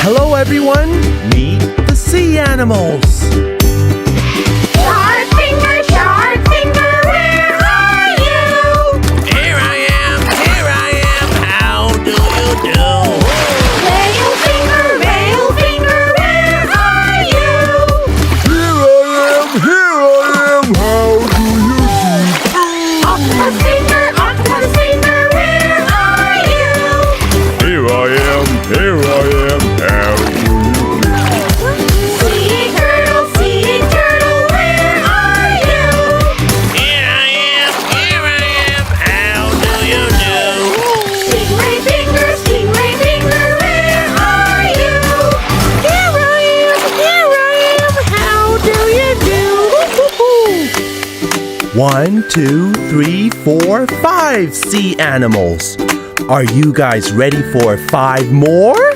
Hello everyone, meet the sea animals. Shark finger, where are you? Here I am, how do you do? Whale finger, where are you? Here I am, how do you do? Octopus finger, where are you? Here I am, how do you do? Sea turtle, where are you? Here I am, how do you do? Stingray finger, where are you? Here I am, how do you do? 1, 2, 3, 4, 5 sea animals. Are you guys ready for 5 more?